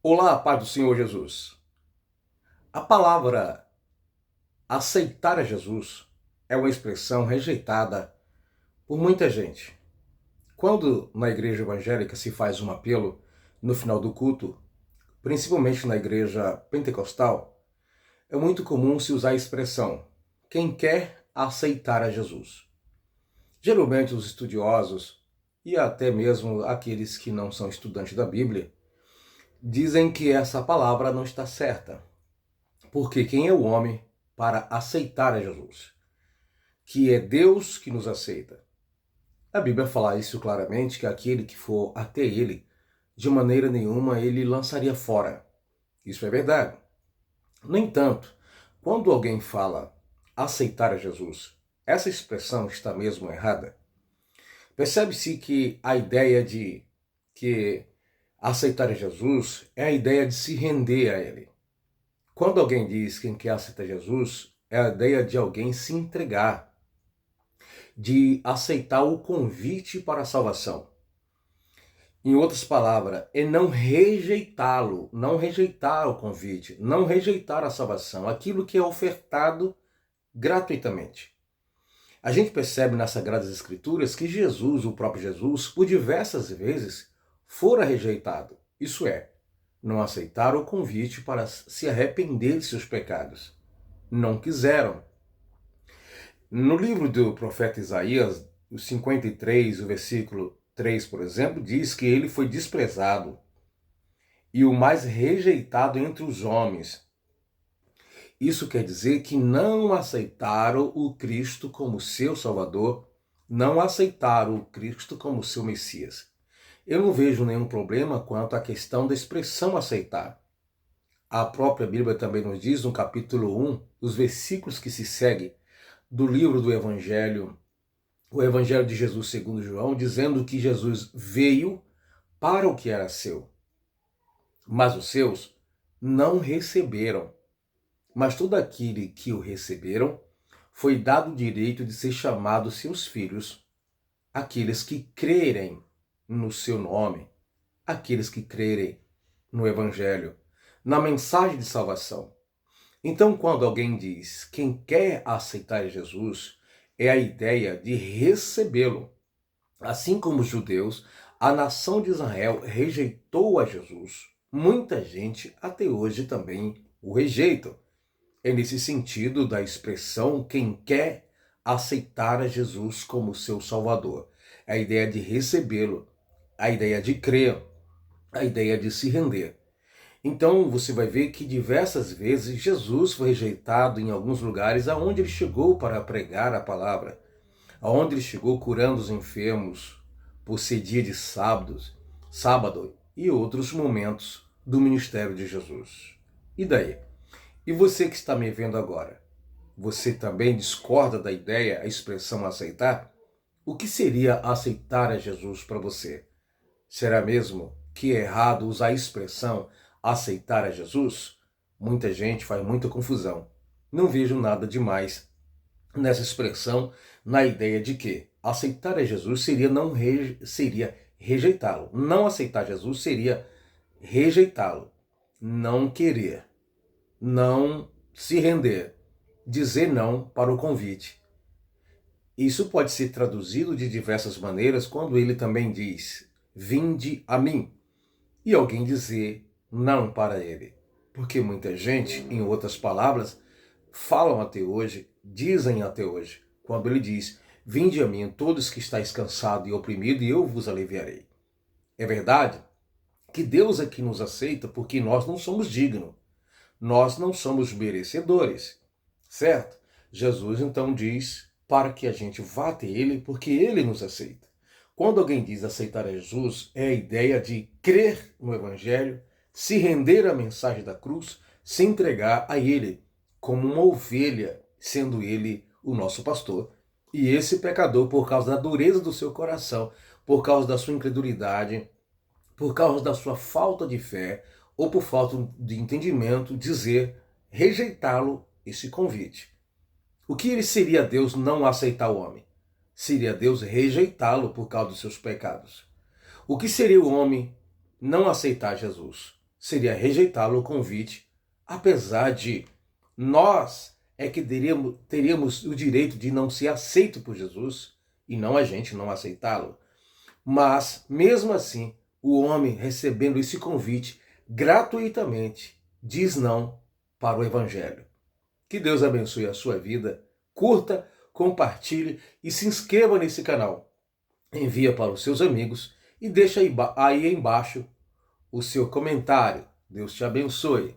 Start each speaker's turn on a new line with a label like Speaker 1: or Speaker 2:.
Speaker 1: Olá, paz do Senhor Jesus. A palavra aceitar a Jesus é uma expressão rejeitada por muita gente. Quando na igreja evangélica se faz um apelo no final do culto, principalmente na igreja pentecostal, é muito comum se usar a expressão quem quer aceitar a Jesus. Geralmente os estudiosos e até mesmo aqueles que não são estudantes da Bíblia dizem que essa palavra não está certa. Porque quem é o homem para aceitar a Jesus? Que é Deus que nos aceita. A Bíblia fala isso claramente, que aquele que for até ele, de maneira nenhuma ele lançaria fora. Isso é verdade. No entanto, quando alguém fala aceitar a Jesus, essa expressão está mesmo errada. Percebe-se que a ideia de que aceitar a Jesus é a ideia de se render a ele. Quando alguém diz quem quer aceitar Jesus, é a ideia de alguém se entregar, de aceitar o convite para a salvação. Em outras palavras, é não rejeitá-lo, não rejeitar o convite, não rejeitar a salvação, aquilo que é ofertado gratuitamente. A gente percebe nas Sagradas Escrituras que Jesus, o próprio Jesus, por diversas vezes, fora rejeitado. Isso é, não aceitaram o convite para se arrepender de seus pecados. Não quiseram. No livro do profeta Isaías, o 53, o versículo 3, por exemplo, diz que ele foi desprezado e o mais rejeitado entre os homens. Isso quer dizer que não aceitaram o Cristo como seu Salvador, não aceitaram o Cristo como seu Messias. Eu não vejo nenhum problema quanto à questão da expressão aceitar. A própria Bíblia também nos diz, no capítulo 1, os versículos que se seguem do livro do Evangelho, o Evangelho de Jesus segundo João, dizendo que Jesus veio para o que era seu, mas os seus não receberam. Mas todo aquele que o receberam foi dado o direito de ser chamados seus filhos, aqueles que crerem no seu nome, aqueles que crerem no Evangelho, na mensagem de salvação. Então, quando alguém diz quem quer aceitar Jesus, é a ideia de recebê-lo. Assim como os judeus, a nação de Israel rejeitou a Jesus. Muita gente até hoje também o rejeita. É nesse sentido da expressão quem quer aceitar a Jesus como seu Salvador. A ideia de recebê-lo, a ideia de crer, a ideia de se render. Então você vai ver que diversas vezes Jesus foi rejeitado em alguns lugares aonde ele chegou para pregar a palavra, aonde ele chegou curando os enfermos por ser dia de sábado e outros momentos do ministério de Jesus. E daí? E você que está me vendo agora, você também discorda da ideia, a expressão aceitar? O que seria aceitar a Jesus para você? Será mesmo que é errado usar a expressão aceitar a Jesus? Muita gente faz muita confusão. Não vejo nada demais nessa expressão, na ideia de que aceitar a Jesus seria seria rejeitá-lo. Não aceitar Jesus seria rejeitá-lo, não querer, não se render, dizer não para o convite. Isso pode ser traduzido de diversas maneiras quando ele também diz: vinde a mim, e alguém dizer não para ele. Porque muita gente, em outras palavras, falam até hoje, dizem até hoje, quando ele diz: vinde a mim todos que estáis cansados e oprimidos, e eu vos aliviarei. É verdade que Deus é que nos aceita porque nós não somos dignos, nós não somos merecedores, certo? Jesus então diz para que a gente vá até ele porque ele nos aceita. Quando alguém diz aceitar a Jesus, é a ideia de crer no Evangelho, se render à mensagem da cruz, se entregar a ele como uma ovelha, sendo ele o nosso pastor. E esse pecador, por causa da dureza do seu coração, por causa da sua incredulidade, por causa da sua falta de fé ou por falta de entendimento, dizer, rejeitá-lo, esse convite. O que ele seria Deus não aceitar o homem? Seria Deus rejeitá-lo por causa dos seus pecados. O que seria o homem não aceitar Jesus? seria rejeitá-lo o convite, apesar de nós é que teríamos o direito de não ser aceito por Jesus e não a gente não aceitá-lo. Mas, mesmo assim, o homem recebendo esse convite gratuitamente diz não para o Evangelho. Que Deus abençoe a sua vida, curta, compartilhe e se inscreva nesse canal. Envia para os seus amigos e deixa aí embaixo o seu comentário. Deus te abençoe.